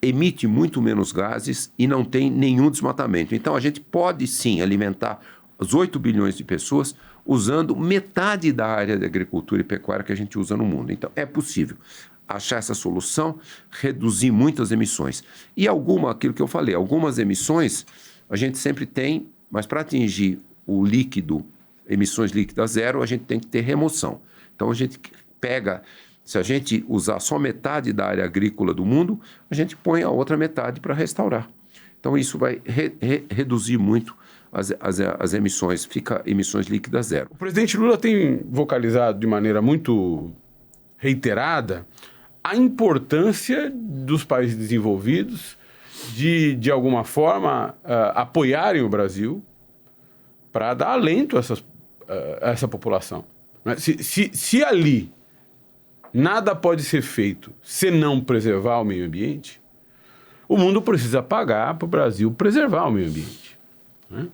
emite muito menos gases e não tem nenhum desmatamento. Então, a gente pode, sim, alimentar os 8 bilhões de pessoas usando metade da área de agricultura e pecuária que a gente usa no mundo. Então, é possível achar essa solução, reduzir muitas emissões. E aquilo que eu falei, algumas emissões a gente sempre tem, mas para atingir o líquido, emissões líquidas zero, a gente tem que ter remoção. Então a gente pega, se a gente usar só metade da área agrícola do mundo, a gente põe a outra metade para restaurar. Então isso vai reduzir muito as emissões, fica emissões líquidas zero. O presidente Lula tem vocalizado de maneira muito reiterada a importância dos países desenvolvidos de alguma forma, apoiarem o Brasil para dar alento a essa população. Se ali nada pode ser feito se não preservar o meio ambiente, o mundo precisa pagar para o Brasil preservar o meio ambiente. Né?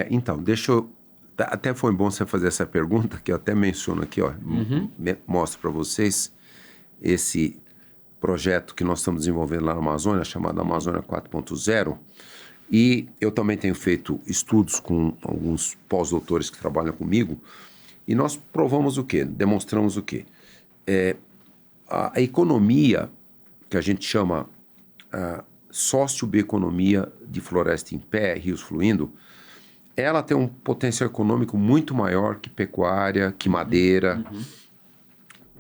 Então, deixa eu... Até foi bom você fazer essa pergunta, que eu até menciono aqui, mostro para vocês esse projeto que nós estamos desenvolvendo lá na Amazônia, chamado Amazônia 4.0, e eu também tenho feito estudos com alguns pós-doutores que trabalham comigo, e nós provamos o quê? Demonstramos o quê? A economia, que a gente chama sociobioeconomia de floresta em pé, rios fluindo, ela tem um potencial econômico muito maior que pecuária, que madeira.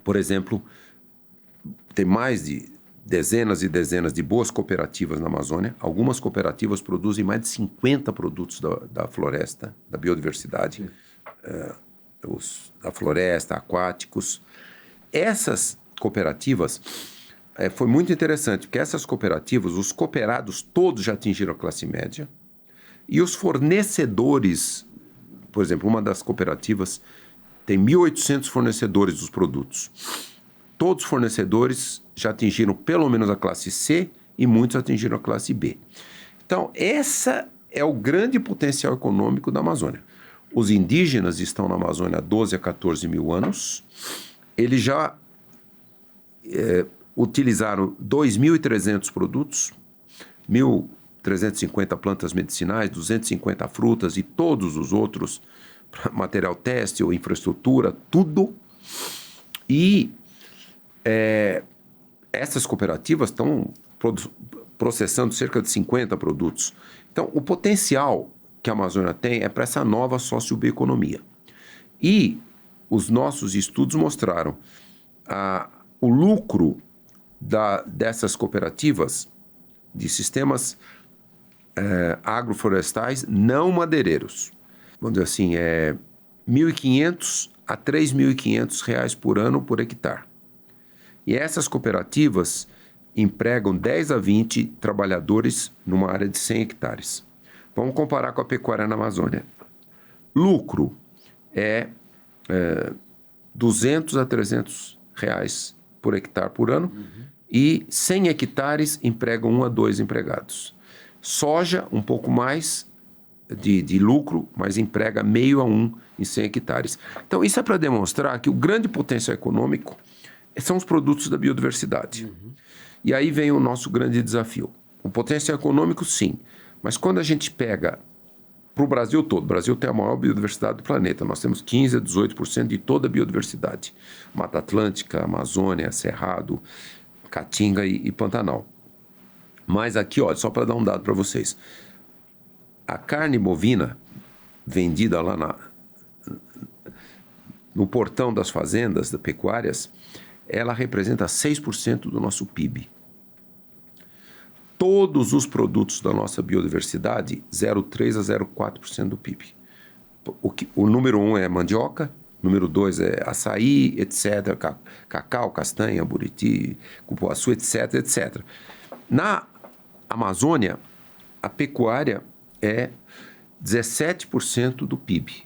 Por exemplo, tem mais de dezenas e dezenas de boas cooperativas na Amazônia. Algumas cooperativas produzem mais de 50 produtos da floresta, da biodiversidade, da floresta, aquáticos. Essas cooperativas, foi muito interessante, porque essas cooperativas, os cooperados todos já atingiram a classe média, e os fornecedores, por exemplo, uma das cooperativas tem 1.800 fornecedores dos produtos. Todos os fornecedores já atingiram pelo menos a classe C e muitos atingiram a classe B. Então, essa é o grande potencial econômico da Amazônia. Os indígenas estão na Amazônia há 12 a 14 mil anos. Eles já utilizaram 2.300 produtos, 1.350 plantas medicinais, 250 frutas e todos os outros, material têxtil, infraestrutura, tudo. E essas cooperativas estão processando cerca de 50 produtos. Então, o potencial que a Amazônia tem é para essa nova sociobioeconomia. E os nossos estudos mostraram o lucro dessas cooperativas de sistemas agroflorestais não madeireiros. Vamos dizer assim, R$ 1.500 a R$ 3.500 por ano por hectare. E essas cooperativas empregam 10 a 20 trabalhadores numa área de 100 hectares. Vamos comparar com a pecuária na Amazônia. Lucro é 200 a 300 reais por hectare por ano e 100 hectares empregam 1 a 2 empregados. Soja, um pouco mais de lucro, mas emprega meio a 1 em 100 hectares. Então, isso é para demonstrar que o grande potencial econômico são os produtos da biodiversidade. E aí vem o nosso grande desafio. O potencial econômico, sim. Mas quando a gente pega para o Brasil todo, o Brasil tem a maior biodiversidade do planeta. Nós temos 15% a 18% de toda a biodiversidade. Mata Atlântica, Amazônia, Cerrado, Caatinga e Pantanal. Mas aqui, olha, só para dar um dado para vocês. A carne bovina vendida lá no portão das fazendas, das pecuárias, ela representa 6% do nosso PIB. Todos os produtos da nossa biodiversidade, 0,3% a 0,4% do PIB. O número 1 é mandioca, número 2 é açaí, etc., cacau, castanha, buriti, cupuaçu, etc., etc. Na Amazônia, a pecuária é 17% do PIB.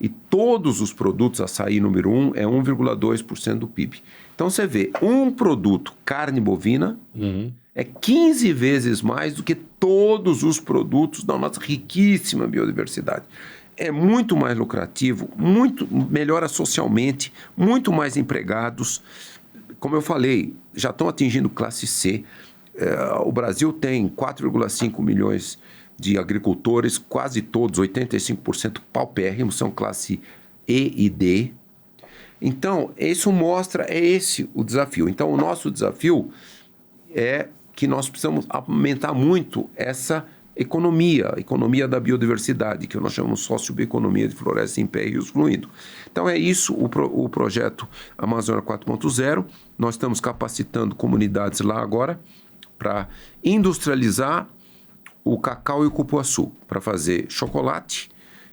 E todos os produtos, açaí número 1, é 1,2% do PIB. Então você vê, um produto, carne bovina, é 15 vezes mais do que todos os produtos da nossa riquíssima biodiversidade. É muito mais lucrativo, muito melhora socialmente, muito mais empregados. Como eu falei, já estão atingindo classe C. O Brasil tem 4,5 milhões de agricultores, quase todos, 85% paupérrimos, são classe E e D. Então, isso mostra, é esse o desafio. Então, o nosso desafio é que nós precisamos aumentar muito essa economia, a economia da biodiversidade, que nós chamamos sociobioeconomia de florestas em pé e rios fluindo. Então, é isso o projeto Amazônia 4.0. Nós estamos capacitando comunidades lá agora para industrializar o cacau e o cupuaçu, para fazer chocolate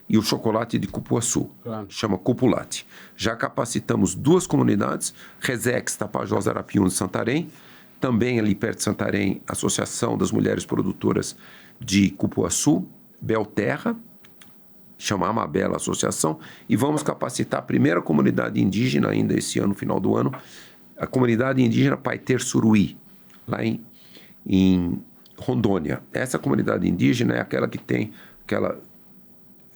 e o chocolate de cupuaçu, chama Cupulate. Já capacitamos 2 comunidades, Resex, Tapajós, Arapiuns e Santarém, também ali perto de Santarém, Associação das Mulheres Produtoras de Cupuaçu, Belterra, chama Amabela Associação, e vamos capacitar a primeira comunidade indígena ainda esse ano, final do ano, a comunidade indígena Paiter Suruí, lá em Rondônia. Essa comunidade indígena é aquela que tem aquela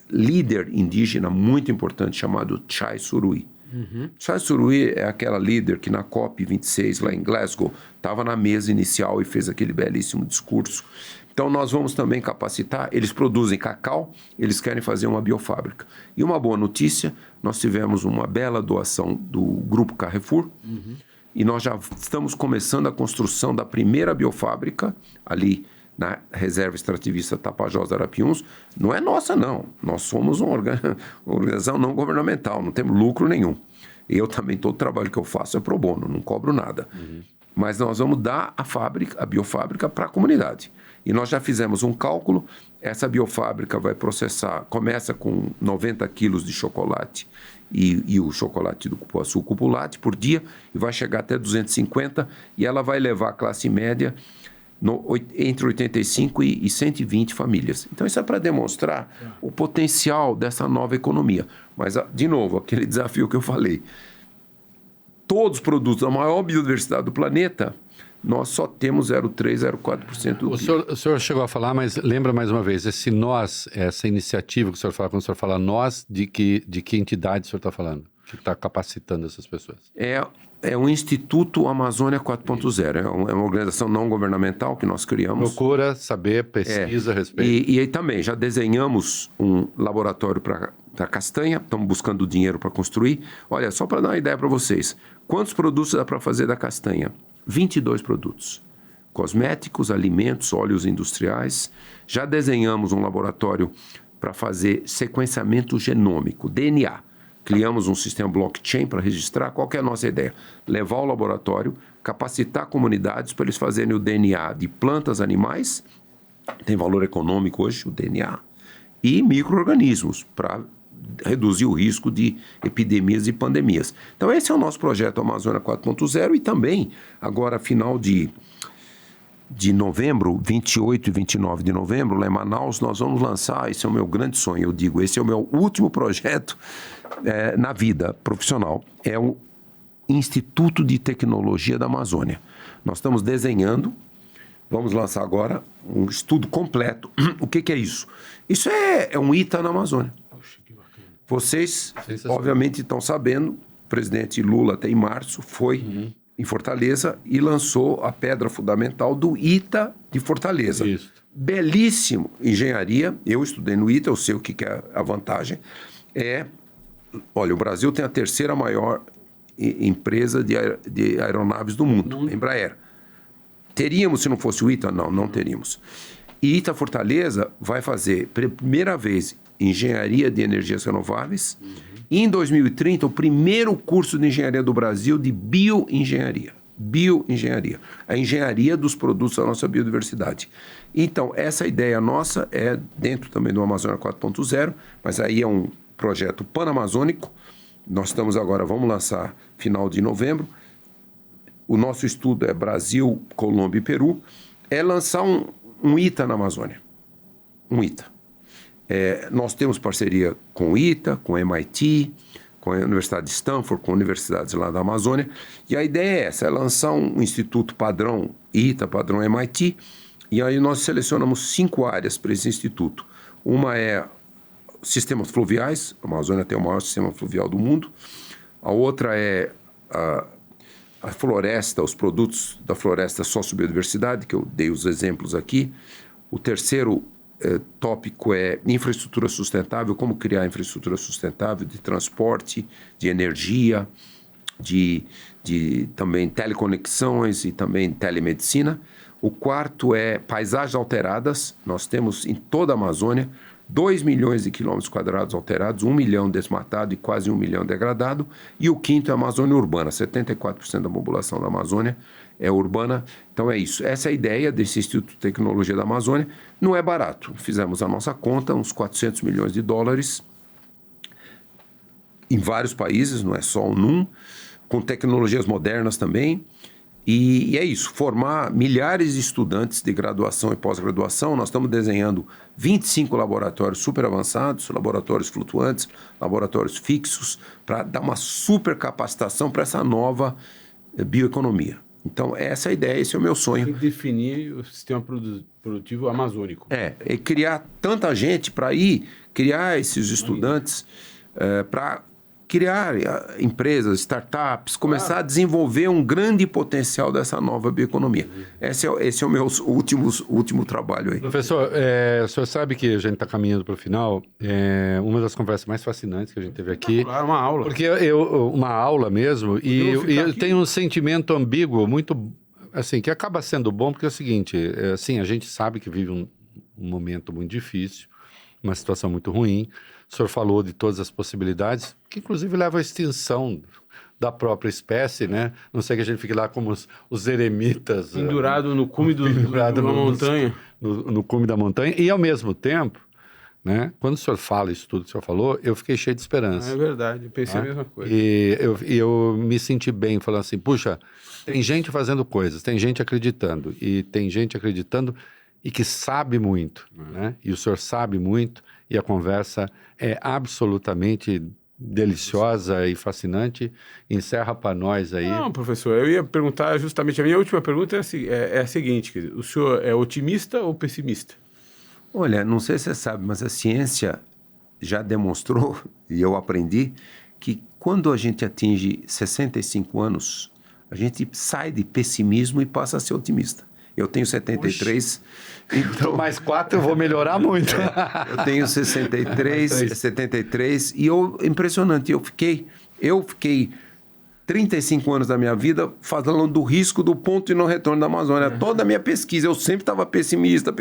líder indígena muito importante chamado Chai Suruí. Chai Suruí é aquela líder que na COP26 lá em Glasgow estava na mesa inicial e fez aquele belíssimo discurso. Então nós vamos também capacitar, eles produzem cacau, eles querem fazer uma biofábrica. E uma boa notícia, nós tivemos uma bela doação do Grupo Carrefour, e nós já estamos começando a construção da primeira biofábrica ali na Reserva Extrativista Tapajós Arapiuns. Não é nossa, não. Nós somos uma organização não governamental, não temos lucro nenhum. Eu também, todo o trabalho que eu faço é pro bono, não cobro nada. Mas nós vamos dar a biofábrica para a comunidade. E nós já fizemos um cálculo, essa biofábrica vai processar, começa com 90 quilos de chocolate e o chocolate do cupuaçu, o Cupulate, por dia, e vai chegar até 250, e ela vai levar a classe média entre 85 e 120 famílias. Então, isso é para demonstrar o potencial dessa nova economia. Mas, de novo, aquele desafio que eu falei, todos os produtos da maior biodiversidade do planeta nós só temos 0,3%, 0,4% do PIB. O senhor chegou a falar, mas lembra mais uma vez, esse nós, essa iniciativa que o senhor fala, quando o senhor fala nós, de que entidade o senhor está falando? Que está capacitando essas pessoas? É o Instituto Amazônia 4.0, é uma organização não governamental que nós criamos. Procura saber, pesquisa a respeito. E aí também, já desenhamos um laboratório para castanha, estamos buscando dinheiro para construir. Olha, só para dar uma ideia para vocês, quantos produtos dá para fazer da castanha? 22 produtos. Cosméticos, alimentos, óleos industriais. Já desenhamos um laboratório para fazer sequenciamento genômico, DNA. Criamos um sistema blockchain para registrar. Qual que é a nossa ideia? Levar ao laboratório, capacitar comunidades para eles fazerem o DNA de plantas, animais, tem valor econômico hoje o DNA, e micro-organismos para reduzir o risco de epidemias e pandemias. Então esse é o nosso projeto Amazônia 4.0 e também, agora final de novembro, 28 e 29 de novembro, lá em Manaus, nós vamos lançar, esse é o meu grande sonho, eu digo, esse é o meu último projeto na vida profissional, é o Instituto de Tecnologia da Amazônia. Nós estamos desenhando, vamos lançar agora um estudo completo. O que é isso? Isso é um ITA na Amazônia. Vocês, obviamente, estão sabendo, o presidente Lula, até em março, foi em Fortaleza e lançou a pedra fundamental do ITA de Fortaleza. Isso. Belíssimo engenharia, eu estudei no ITA, eu sei o que é a vantagem. Olha, o Brasil tem a terceira maior empresa de aeronaves do mundo, a Embraer. Teríamos se não fosse o ITA? Não teríamos. E ITA Fortaleza vai fazer, pela primeira vez, engenharia de energias renováveis. E em 2030, o primeiro curso de engenharia do Brasil de bioengenharia. Bioengenharia. A engenharia dos produtos da nossa biodiversidade. Então, essa ideia nossa é dentro também do Amazônia 4.0, mas aí é um projeto panamazônico. Nós estamos agora, vamos lançar final de novembro. O nosso estudo é Brasil, Colômbia e Peru. É lançar um ITA na Amazônia. Um ITA. Nós temos parceria com o ITA, com o MIT, com a Universidade de Stanford, com universidades lá da Amazônia. E a ideia é essa, é lançar um instituto padrão ITA, padrão MIT. E aí nós selecionamos 5 áreas para esse instituto. Uma é sistemas fluviais, a Amazônia tem o maior sistema fluvial do mundo. A outra é a floresta, os produtos da floresta sociobiodiversidade, que eu dei os exemplos aqui. O terceiro tópico é infraestrutura sustentável, como criar infraestrutura sustentável de transporte, de energia, de também teleconexões e também telemedicina. O quarto é paisagens alteradas. Nós temos em toda a Amazônia 2 milhões de quilômetros quadrados alterados, 1 milhão desmatado e quase 1 milhão degradado. E o quinto é a Amazônia urbana, 74% da população da Amazônia é urbana. Então é isso. Essa é a ideia desse Instituto de Tecnologia da Amazônia. Não é barato. Fizemos a nossa conta, uns 400 milhões de dólares em vários países, não é só um, com tecnologias modernas também. E é isso, formar milhares de estudantes de graduação e pós-graduação. Nós estamos desenhando 25 laboratórios super avançados, laboratórios flutuantes, laboratórios fixos, para dar uma super capacitação para essa nova bioeconomia. Então, essa é a ideia, esse é o meu sonho. Tem que definir o sistema produtivo amazônico. É criar tanta gente para criar esses estudantes para criar empresas, startups, começar a desenvolver um grande potencial dessa nova bioeconomia. Esse é o meu último trabalho aí. Professor, o senhor sabe que a gente está caminhando para o final. Uma das conversas mais fascinantes que a gente teve aqui. Claro, uma aula. Porque uma aula mesmo, e eu tenho um sentimento ambíguo, muito, assim, que acaba sendo bom, porque é o seguinte, assim, a gente sabe que vive um momento muito difícil, uma situação muito ruim. O senhor falou de todas as possibilidades, que inclusive levam à extinção da própria espécie, né? Não sei que a gente fique lá como os eremitas. Pendurado no cume de uma montanha. No cume da montanha. E, ao mesmo tempo, né? Quando o senhor fala isso tudo que o senhor falou, eu fiquei cheio de esperança. É verdade, eu pensei a mesma coisa. E eu me senti bem, falando assim, puxa, tem gente fazendo coisas, tem gente acreditando, e tem gente acreditando e que sabe muito, né? E o senhor sabe muito, e a conversa é absolutamente deliciosa e fascinante. Encerra para nós aí. Não, professor, eu ia perguntar justamente, a minha última pergunta é a seguinte, quer dizer, o senhor é otimista ou pessimista? Olha, não sei se você sabe, mas a ciência já demonstrou, e eu aprendi, que quando a gente atinge 65 anos, a gente sai de pessimismo e passa a ser otimista. Eu tenho 73, então... Mais 4 eu vou melhorar muito. Eu tenho 73, e impressionante, eu fiquei 35 anos da minha vida falando do risco do ponto de não retorno da Amazônia. Toda a minha pesquisa, eu sempre estava pessimista,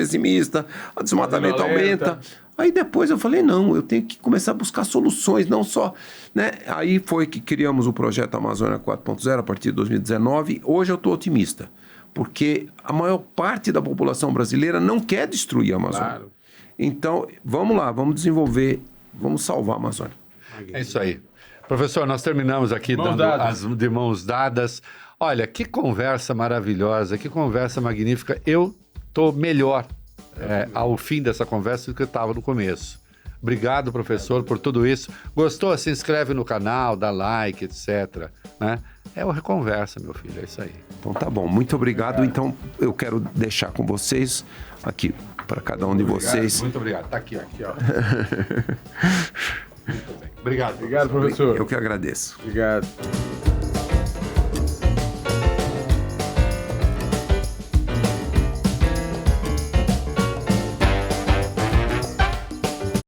o desmatamento aumenta. Aí depois eu falei, não, eu tenho que começar a buscar soluções, não só... né? Aí foi que criamos o projeto Amazônia 4.0 a partir de 2019. Hoje eu estou otimista, porque a maior parte da população brasileira não quer destruir a Amazônia. Claro. Então, vamos lá, vamos desenvolver, vamos salvar a Amazônia. É isso aí. Professor, nós terminamos aqui dando as de mãos dadas. Olha, que conversa maravilhosa, que conversa magnífica. Eu estou melhor ao fim dessa conversa do que eu estava no começo. Obrigado, professor, por tudo isso. Gostou? Se inscreve no canal, dá like, etc. Né? É o Reconversa, meu filho, é isso aí. Então tá bom, muito obrigado. Então eu quero deixar com vocês aqui, para cada um de vocês. Muito obrigado. Tá aqui, ó. Muito bem. Obrigado. Obrigado, professor. Eu que agradeço. Obrigado.